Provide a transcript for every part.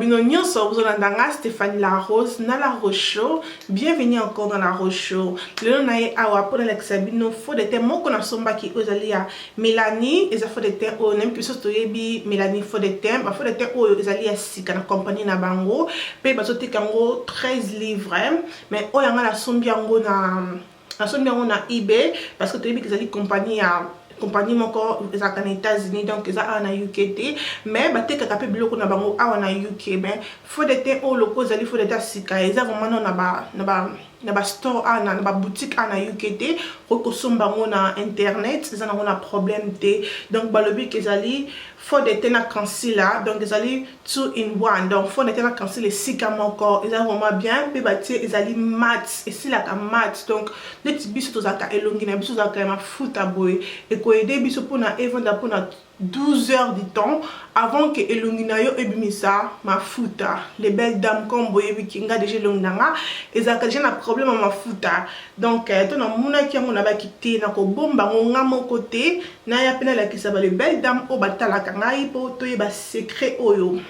bino nyonso bozolanda Stéphanie La Rose na La Rose Show. Bienvenue encore dans La Rose Show. Lelo na ye awa pour Alexa bino faux de teint moko na sombaki ozali ya Mélanie eza faux de teint o nem que so toyebi Mélanie faux de teint ba faux de teint o ezali ya sika na compagnie na bango pe bazoteka ngo 13 livres mais o yanga la sombi yango na eBay parce que toyebi ezali compagnie moko ezaka na États-Unis donc eza na UKT mais batekaka pe biloko na bango awa na UK mais faux de teint o loko ezali faux de teint sika eza vraiment na ba store na ba boutique na UKT ko somba ngo na internet eza na problème te donc balobi kezali faux de teint na concealer donc ezali 2 in 1 donc faux de teint na concealer sika moko eza vraiment bien pe batie ezali mat et si la mat donc net biso tozaka elongi na biso zaka mafuta boy et ko aider biso pona evanda pona 12 heures du temps avant que elongina yo ebimisa mafuta les belles dames comme boyebi kinga déjà longnanga ezaka déjà na problème mafuta donc to na muna kiango na bakite na ko bomba ngonga moko te na ya pena la kisaba les belles dames o batalaka ngai po to yeba secret oyo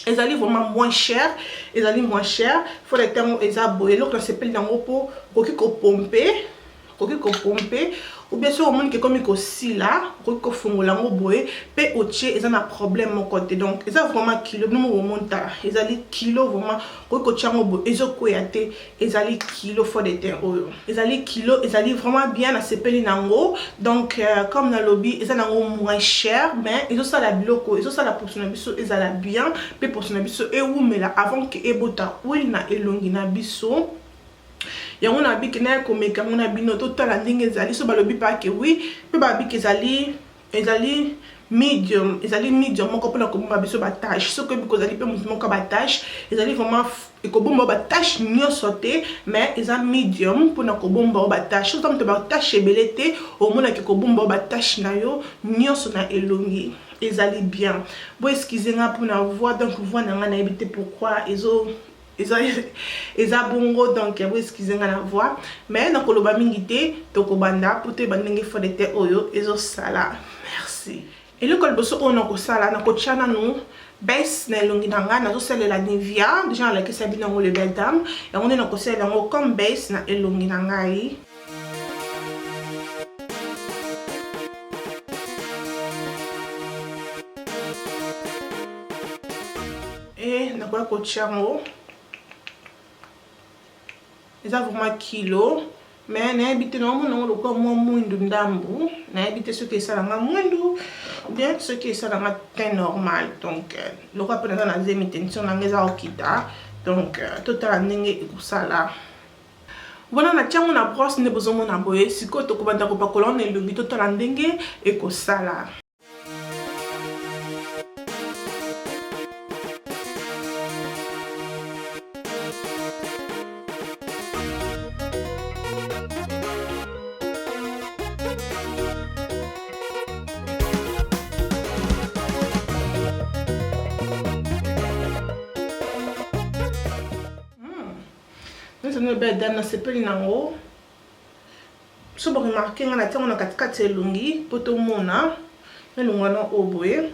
ezali vraiment moins cher faut les termes eza boye loko na sepeli nango po koki ko pomper ou bien sûr au monde qui comme il sila ko fungola ngo boye pe oche eza na problème mon côté donc eza vraiment kilo no mo monta ezali kilo vraiment ko chango boye ezoko yate ezali kilo fo de teint oyo ezali kilo ezali vraiment bien na sepeli nango donc comme na lobby eza nango moins cher mais ezo sala biloko ezo sala pour son biso ezala bien pe pour son biso e wumela avant que ebota oil na elongi na biso yango na biki na komeka mona bino totala ndenge ezali so balobi pa ke oui pe ba biki ezali medium moko pona komba biso ba tâche so ko biko ezali pe moko ba tâche ezali vraiment ekobomba ba tâche nyonso te mais eza medium pona kobomba ba tâche so tamte ba tâche ebelete au mona ke kobomba ba tâche na yo nyonso na elongi ezali bien bo excusez nga pona voix donc voix na nga na ebite pourquoi eza bongo donc vous excusez nga na voix mais na koloba mingi te tokobanda pour te bandenge fo de te oyo ezo sala merci et le kolboso on ko sala na ko chana no base na elongi nanga na zo sala la Nivea déjà la que sabina ngo le belle dame et on est na ko sala ngo comme base na elongi nanga yi et na ko chango eza vraiment kilo mais na habité no mo lo ko mo mwindu ndambu na habité ce que ça la mwindu bien ce que ça la teint normal donc le ko pena na zemi tension na ngeza okita donc total ndenge ekusala bona na tiango na brosse ne bozomo na boye siko to ko banda ko pakola na elongi total ndenge ekusala une belle dame na sepeli nango so bo remarquer nga na tango na katikati elongi poto mona elongo na oboye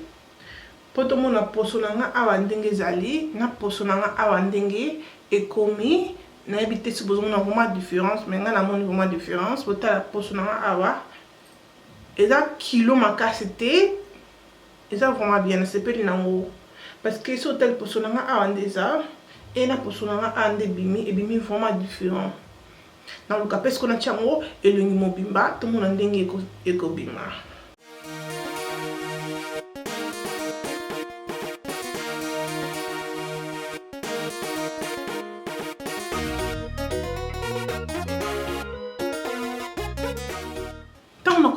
poto mona poso nga awa ndenge ezali na poso nga awa ndenge ekomi na ebite si bozo na vraiment différence mais nga na moni vraiment différence botala poso nga awa eza kilo makasi te eza vraiment bien na sepeli nango parce que so tel poso nga awa ndeza et na posona ande bimi vraiment différent dans le cas parce qu'on a chango et le nimo bimba tout mon ndenge eko bima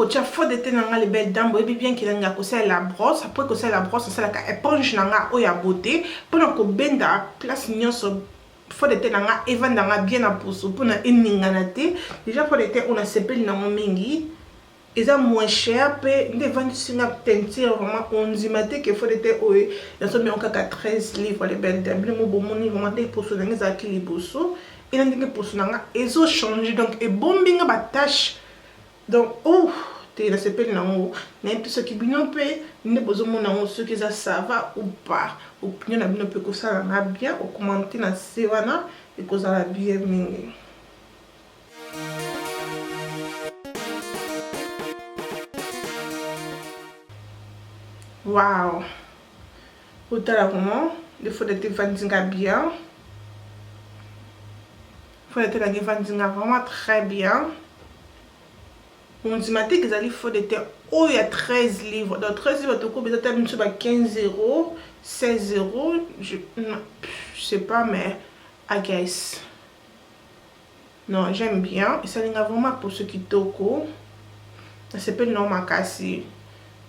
kotia faux de teint nanga les belles dames boyebi bien qu'il nga ko la brosse après ko la brosse ça la éponge nanga o ya beauté pendant ko benda place nyonso faux de teint nanga evanda nga bien na poso pona eningana te déjà faux de teint on a sepeli na mingi eza moins cher pe nde vandi singa teinture vraiment on dimate que faux de teint o ya so bien kaka 13 livres les belles dames le mo bomoni vraiment des poso nanga za ki liboso et ndenge poso nanga ezo changer donc e bombinga ba tâche donc oh te na sepeli nango na yebi soki bino mpe nde bozomona yango soki eza sava ou pas. Opinion na bino mpe kosala na bien okomante na se wana ekozala bien mingi. Wow, otala vraiment le fond de teint vandinga bien. Fond de teint vandinga vraiment très bien. On dit matin que les fond de teint oh il y a 13 livres. Dans 13 livres tu peux peut-être sur 15 €, 16 €, je sais pas mais I guess. Non, j'aime bien et ça n'est vraiment pour ceux qui toko. Ça s'appelle non makasi.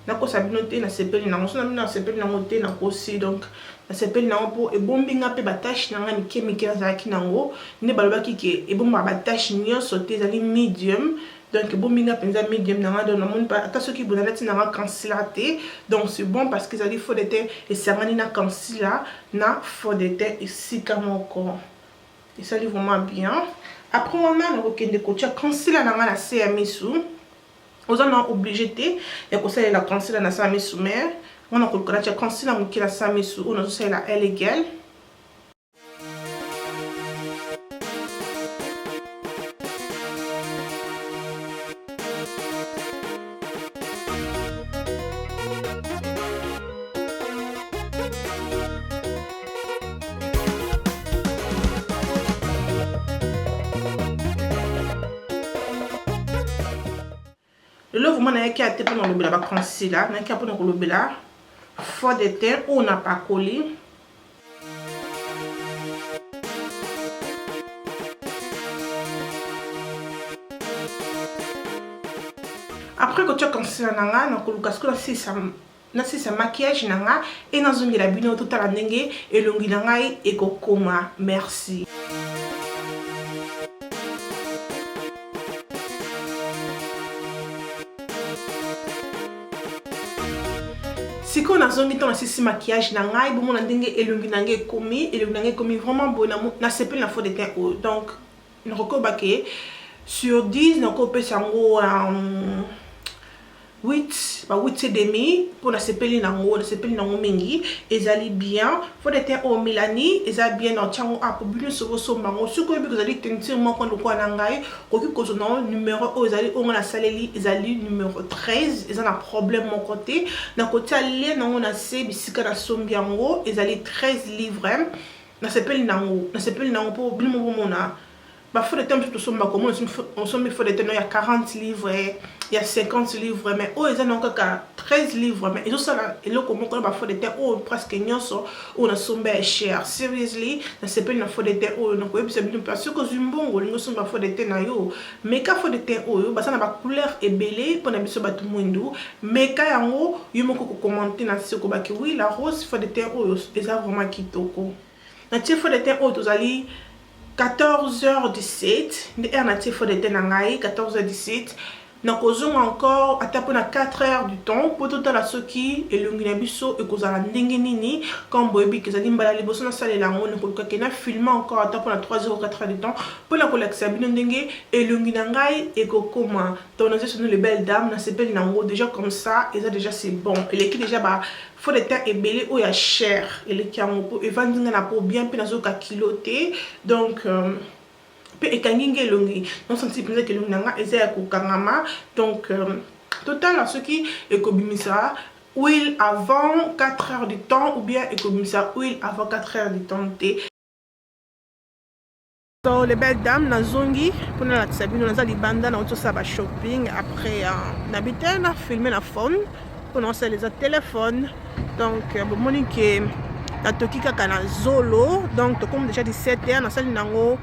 Nako sabinote na sepeli na ngoso na sepeli na ngote na kosi donc na sepeli na po e bombinga pe batache na ngani kemike na zaki nango ne balobaki ke e bomba batache nyonso te zali medium donc e bombinga penza medium na ngado na monde pas ata soki bonalati na concealer te donc c'est bon parce que zali fond de teint et sangani na concealer na fond de teint et sikamoko et ça lui vraiment bien. Après on a na kokende ko tia concealer na ngana se ya misu. Vous en êtes obligé de la concealer na sa misu mais on a colocé la concealer mu kila sa misu on a aussi la elle égale. Le vraiment n'a qui a été pour le bela concealer, n'a qui a pour le bela fond de teint on n'a pas collé. Après que tu as concealer nanga na koluka ce que c'est ça maquillage nanga et na zongi la bino tout à la ndenge et longi nanga et kokoma merci. Si on a zongi ton assis maquillage na ngai bon mon ndenge elongi nange komi vraiment bon na sepeli na fond de teint haut donc ne recobaké sur 10 na ko pesa ngo 8 ba 8 et demi pour na sepeli nango mingi ezali bien fond de teint au Milani ezali bien en tiango a pour bien so mango ce que vous allez tenir mon compte ko na ngai ko ki ko non numéro o ezali on la saleli ezali numéro 13 ezana problème mon côté na côté ali na on a se bisika na sombi yango ezali 13 livres na sepeli nango pour bien mona bah faut de temps tout somba comme on sommes faut de temps il y a 40 livres il y a 50 livres mais oh ils ont encore 13 livres mais ils ont ça et là comment bah faut de temps oh presque nyonso on a somba cher seriously na sepeli na faut de temps oh donc oui c'est bien parce que zumbongo lingo somba faut de temps na yo mais ka faut de temps oh bah ça na ba couleur ebelé pour na biso ba tout mwindu mais ka yango yo moko ko commenter na siko ba ki oui la rose faut de temps oh ça vraiment kitoko na tie faut de temps oh tozali 14h17 de natif fond de teint nangai 14h17 na kozonga encore ata pona 4h du temps pour tout la soki elongi na biso e kozala ndenge nini comme boyebi kezali mbala liboso na salela ngo ne koluka kena filmer encore ata pona 3h ou 4h du temps pour la kolakisa bino ndenge elongi nangai e kokoma donc nous sommes les belles dames na sepeli nango déjà comme ça et ça déjà c'est bon et l'équipe déjà bah fond de teint ebelé o ya cher et les kiango e vandinga na po bien pe nazo ka kiloté donc pe ekanginge longi non senti penser que longi eza ko kangama donc total à ceux qui ekobimisa huile avant 4h du temps ou bien ekobimisa huile avant 4h du temps té. Donc les belles dames na zongi pour la sabino na za libanda na auto ça ba shopping après n'habiter na filmer la phone pour lancer les téléphones donc monique na toki kaka na zolo donc comme déjà 17h na salle nango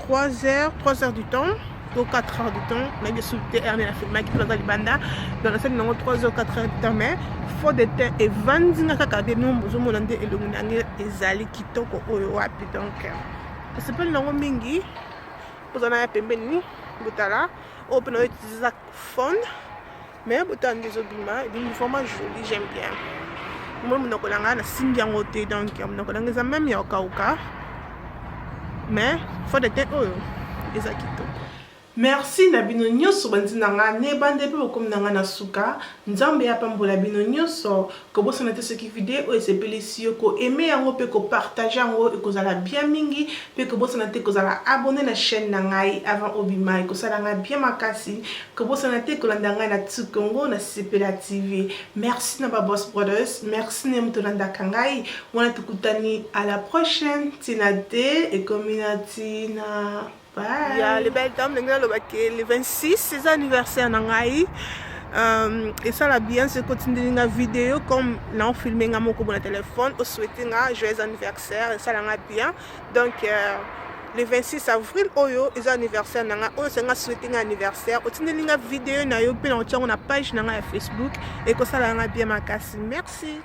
3h du temps ou 4h du temps na biso TR na filmer qui dans libanda donc na salle nango 3h 4h du temps mais faut de temps et vandinga kaka de nous bozo monande elongi nange ezali kitoko oyo wapi donc c'est pas nango mingi bozana ya pembeni botala open utiliser phone mais botala des obima et vraiment joli j'aime bien moi mon kolanga na singi yango te donc mon kolanga za même ya kauka mais faut de temps oyo ezakito Merci na bino nyonso bandi nanga ne bande pe bokomi nanga na suka nzambe ya pambola bino nyonso ko bosana te ce qui vidéo et sepeli sio ko aimer yango pe ko partager yango e kozala bien mingi pe ko bosana te kozala abonner na chaîne na ngai avant obima ko sala nga bien makasi ko bosana te ko landa ngai na Tsukongo na Sepela TV. Merci na ba boss brothers, merci na mutolanda kangai wana tukutani à la prochaine tinate et community na bye. Yeah, les belles dames, le 26, c'est anniversaire nangai. Et ça la bien, c'est continuer la vidéo comme là on filmé mon mon téléphone. On souhaite un joyeux anniversaire. Et ça la bien. Donc le 26 avril, oyo is anniversaire nanga. On s'est souhaité un anniversaire. On tient une vidéo na yo pe on a page nanga Facebook et que ça la bien makasi. Merci.